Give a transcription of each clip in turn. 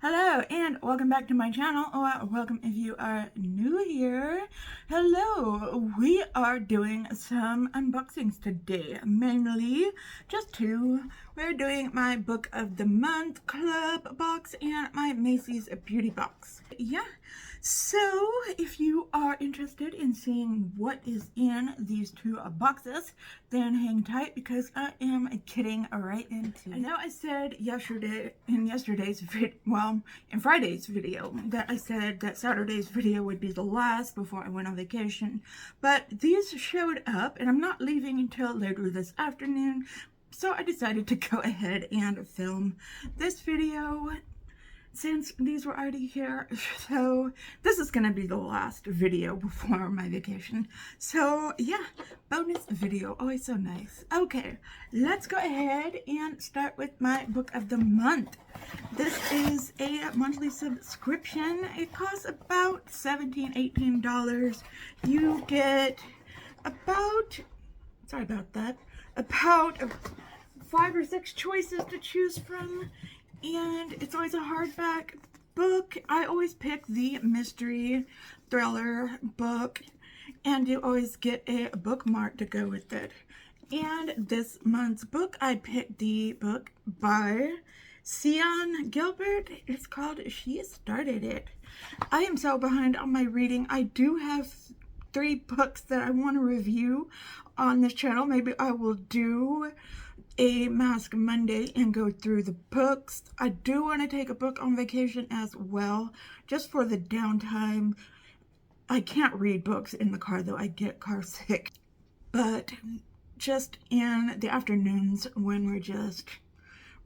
Hello and welcome back to my channel, or welcome if you are new here. Hello, we are doing some unboxings today, mainly just two. We're doing my book of the month club box and my Macy's beauty box. Yeah, so if you are interested in seeing what is in these two boxes, then hang tight because I am getting right into it. I know I said yesterday, in Friday's video, that I said that Saturday's video would be the last before I went on vacation, but these showed up and I'm not leaving until later this afternoon, so I decided to go ahead and film this video since these were already here. So this is gonna be the last video before my vacation. So yeah, bonus video, always so nice. Okay, let's go ahead and start with my book of the month. This is a monthly subscription. It costs about $17-18. You get about, sorry about that, about 5 or 6 choices to choose from. And it's always a hardback book. I always pick the mystery thriller book, and you always get a bookmark to go with it. And this month's book, I picked the book by Sian Gilbert. It's called She Started It. I am so behind on my reading. I do have 3 books that I want to review on this channel. Maybe I will do a Mask Monday and go through the books. I do want to take a book on vacation as well, just for the downtime. I can't read books in the car though, I get car sick. But just in the afternoons when we're just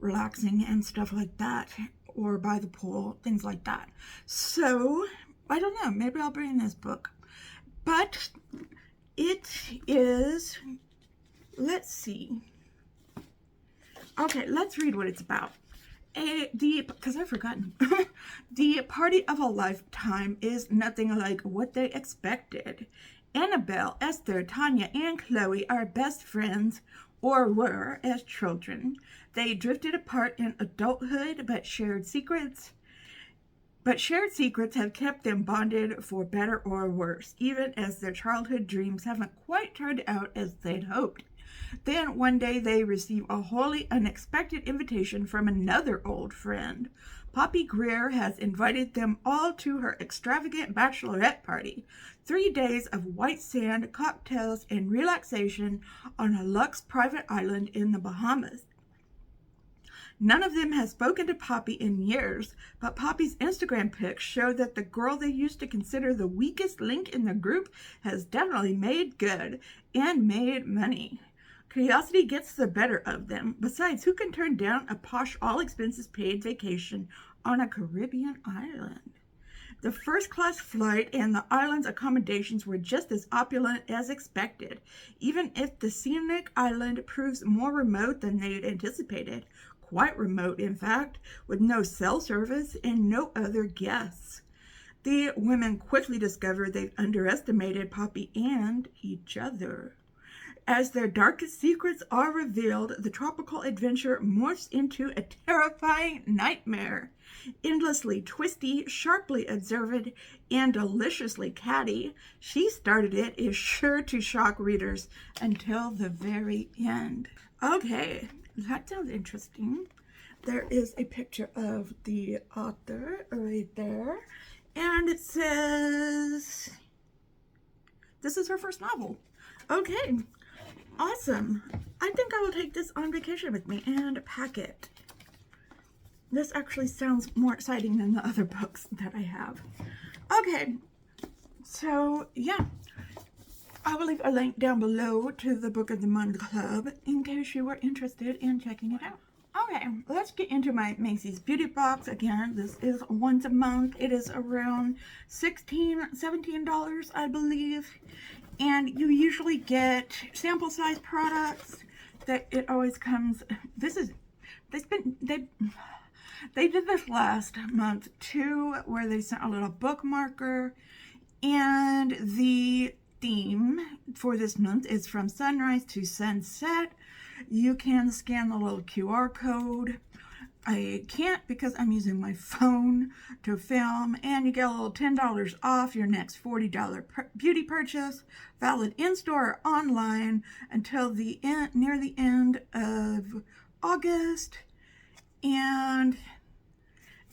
relaxing and stuff like that, or by the pool, things like that. So, I don't know, maybe I'll bring this book. But it is, let's see. Okay, let's read what it's about. Because I've forgotten. The party of a lifetime is nothing like what they expected. Annabelle, Esther, Tanya, and Chloe are best friends, or were as children. They drifted apart in adulthood, but shared secrets have kept them bonded for better or worse, even as their childhood dreams haven't quite turned out as they'd hoped. Then one day they receive a wholly unexpected invitation from another old friend. Poppy Greer has invited them all to her extravagant bachelorette party. 3 days of white sand, cocktails, and relaxation on a luxe private island in the Bahamas. None of them has spoken to Poppy in years, but Poppy's Instagram pics show that the girl they used to consider the weakest link in the group has definitely made good and made money. Curiosity gets the better of them. Besides, who can turn down a posh, all-expenses-paid vacation on a Caribbean island? The first-class flight and the island's accommodations were just as opulent as expected, even if the scenic island proves more remote than they had anticipated. Quite remote, in fact, with no cell service and no other guests. The women quickly discover they've underestimated Poppy and each other. As their darkest secrets are revealed, the tropical adventure morphs into a terrifying nightmare. Endlessly twisty, sharply observant, and deliciously catty, She Started It is sure to shock readers until the very end. Okay, that sounds interesting. There is a picture of the author right there, and it says this is her first novel. Okay. Awesome. I think I will take this on vacation with me and pack it. This actually sounds more exciting than the other books that I have. Okay, so yeah, I will leave a link down below to the Book of the Month Club in case you were interested in checking it out. Okay, let's get into my Macy's beauty box. Again, this is once a month. It is around $17, I believe. And you usually get sample size products that it always comes. This is, they did this last month too, where they sent a little bookmarker, and the theme for this month is from sunrise to sunset. You can scan the little QR code I can't because I'm using my phone to film, and you get a little $10 off your next $40 beauty purchase, valid in-store or online until the end, near the end of August. And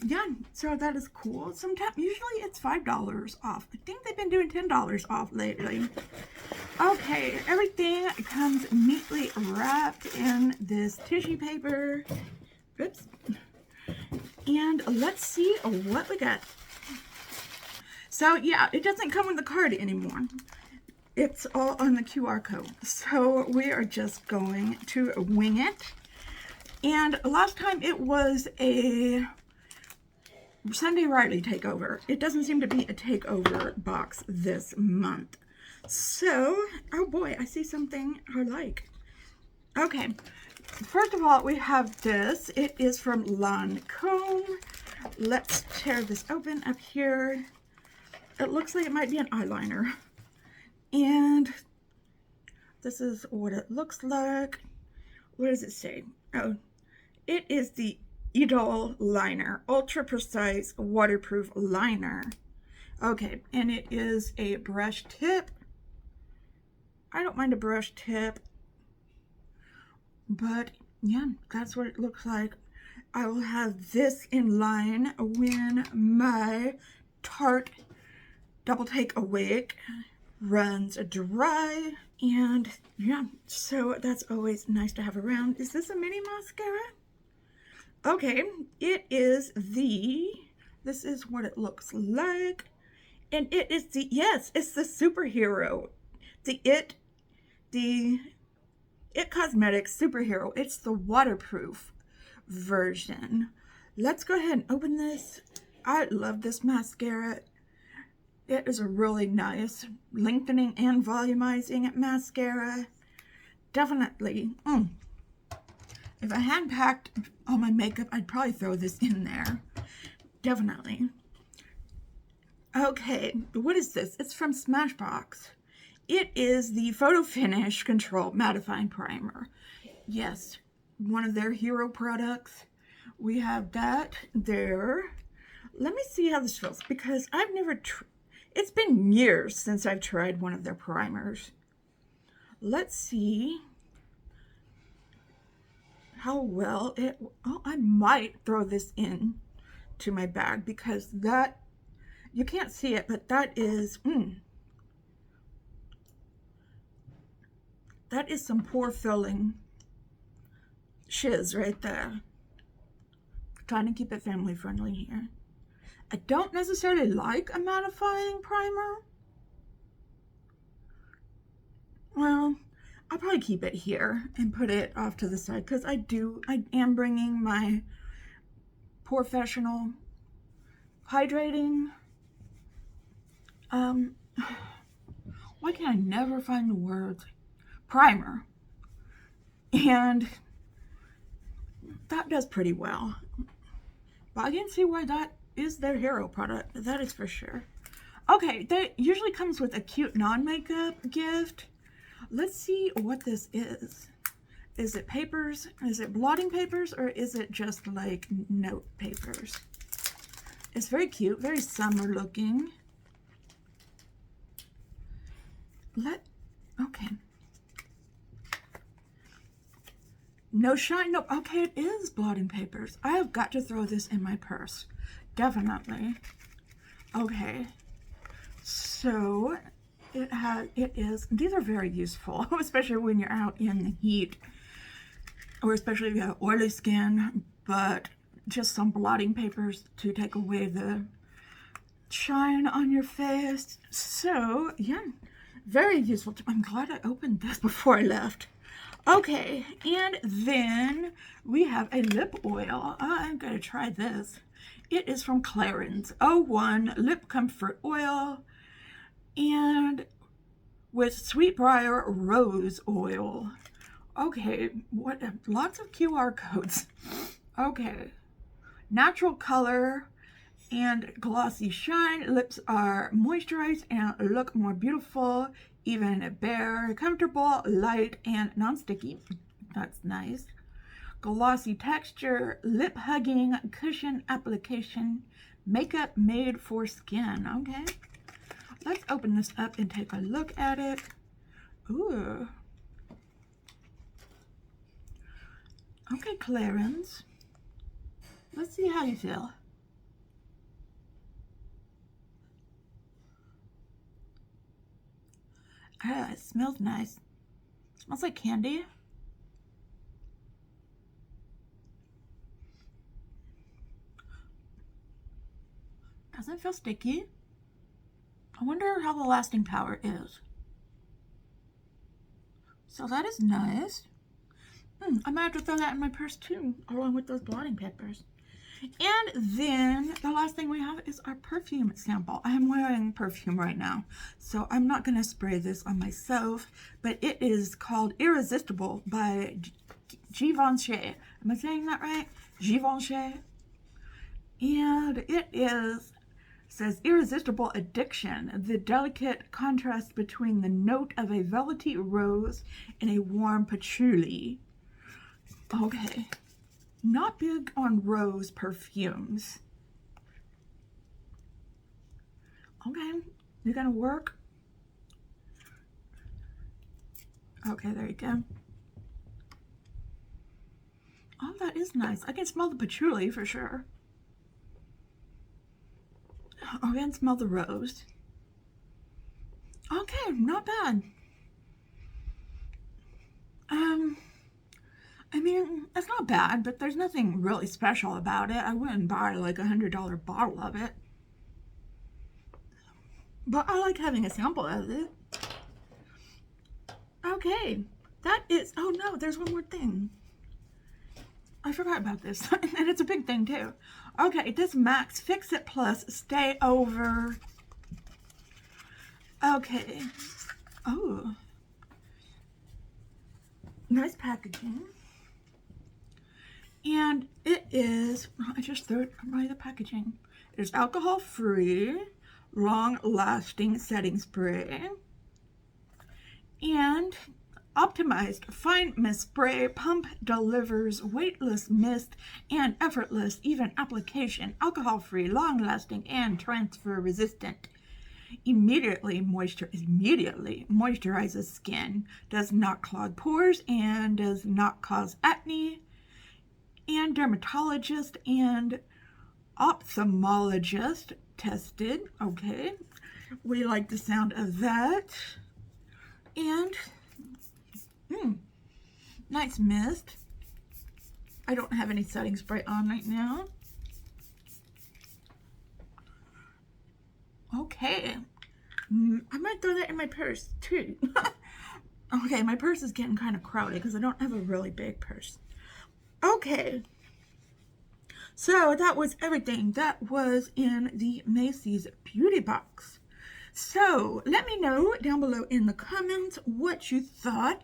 yeah, so that is cool. Sometimes, usually it's $5 off. I think they've been doing $10 off lately. Okay, everything comes neatly wrapped in this tissue paper. Oops. And let's see what we got. So yeah, it doesn't come with the card anymore. It's all on the QR code. So we are just going to wing it. And last time it was a Sunday Riley takeover. It doesn't seem to be a takeover box this month. So, oh boy, I see something I like. Okay, first of all, we have this. It is from Lancome. Let's tear this open up here. It looks like it might be an eyeliner. And this is what it looks like. What does it say? Oh, it is the Idol liner, ultra precise waterproof liner. Okay, and it is a brush tip. I don't mind a brush tip, but yeah, that's what it looks like. I will have this in line when my Tarte Double Take Awake runs dry. And yeah, so that's always nice to have around. Is this a mini mascara? Okay, it is this is what it looks like. And it is yes, it's the superhero. The It Cosmetics superhero. It's the waterproof version. Let's go ahead and open this. I love this mascara. It is a really nice lengthening and volumizing mascara. Definitely. If I hadn't packed all my makeup, I'd probably throw this in there. Definitely. Okay, what is this? It's from Smashbox. It is the Photo Finish Control Mattifying Primer. Yes, one of their hero products. We have that there. Let me see how this feels, because I've never it's been years since I've tried one of their primers. Let's see how well it, oh, I might throw this in to my bag, because that, you can't see it, but that is, that is some pore filling shiz right there. Trying to keep it family friendly here. I don't necessarily like a mattifying primer. Well, I'll probably keep it here and put it off to the side, because I am bringing my professional hydrating, why can I never find the words? Primer. And that does pretty well. But I can see why that is their hero product. That is for sure. Okay, that usually comes with a cute non-makeup gift. Let's see what this is. Is it papers? Is it blotting papers, or is it just like note papers? It's very cute, very summer looking. Okay. No shine, no, okay, it is blotting papers. I have got to throw this in my purse. Definitely. Okay. So it is, these are very useful, especially when you're out in the heat, or especially if you have oily skin, but just some blotting papers to take away the shine on your face. So yeah, very useful. I'm glad I opened this before I left. Okay, and then we have a lip oil. I'm gonna try this. It is from Clarins 01 Lip Comfort Oil, and with Sweetbriar Rose Oil. Okay, what? Lots of QR codes. Okay, natural color and glossy shine. Lips are moisturized and look more beautiful, even bare, comfortable, light, and non-sticky. That's nice. glossy texture, lip hugging cushion application, makeup made for skin. Okay, let's open this up and take a look at it. Ooh. Okay, Clarence. Let's see how you feel. Ah, it smells nice. It smells like candy. Doesn't feel sticky. I wonder how the lasting power is. So that is nice. I might have to throw that in my purse too, along with those blotting papers. And then the last thing we have is our perfume sample. I'm wearing perfume right now, so I'm not going to spray this on myself, but it is called Irresistible by Givenchy. Am I saying that right? Givenchy. And it says Irresistible Addiction, the delicate contrast between the note of a velvety rose and a warm patchouli. Okay. Not big on rose perfumes. Okay, you gonna work? Okay, there you go. Oh, that is nice. I can smell the patchouli for sure. Oh, I can smell the rose. Okay, not bad. I mean, it's not bad, but there's nothing really special about it. I wouldn't buy like a $100 bottle of it. But I like having a sample of it. Okay, that is, oh no, there's one more thing. I forgot about this, and it's a big thing too. Okay, this Max Fix It Plus Stay Over. Okay. Oh. Nice packaging. And it is, I just threw it by the packaging. It's alcohol-free, long-lasting setting spray. And optimized fine mist spray pump delivers weightless mist and effortless even application. Alcohol-free, long-lasting, and transfer-resistant. Immediately moisturizes skin, does not clog pores, and does not cause acne. And dermatologist and ophthalmologist tested. Okay, we like the sound of that. And nice mist. I don't have any setting spray on right now. Okay, I might throw that in my purse too. Okay, my purse is getting kind of crowded because I don't have a really big purse. Okay, so that was everything that was in the Macy's beauty box. So let me know down below in the comments what you thought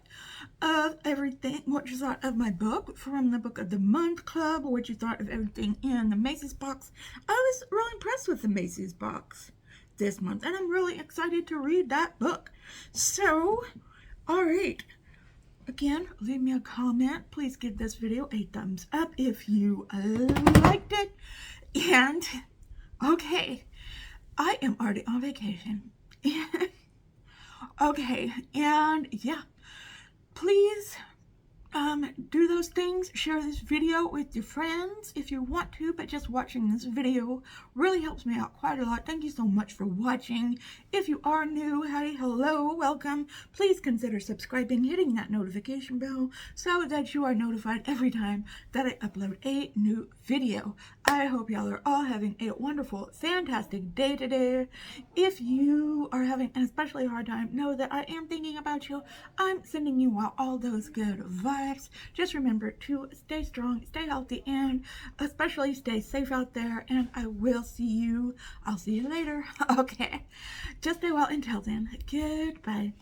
of everything, what you thought of my book from the Book of the Month Club, what you thought of everything in the Macy's box. I was really impressed with the Macy's box this month, and I'm really excited to read that book. So, all right. Again, leave me a comment. Please give this video a thumbs up if you liked it. And, okay, I am already on vacation. Okay, and yeah, please do those things. Share this video with your friends if you want to, but just watching this video really helps me out quite a lot. Thank you so much for watching. If you are new, hi, hello, welcome. Please consider subscribing, hitting that notification bell so that you are notified every time that I upload a new video. I hope y'all are all having a wonderful, fantastic day today. If you are having an especially hard time, know that I am thinking about you. I'm sending you out all those good vibes. Just remember to stay strong, stay healthy, and especially stay safe out there. And I will see you. I'll see you later. Okay. Just stay well until then. Goodbye.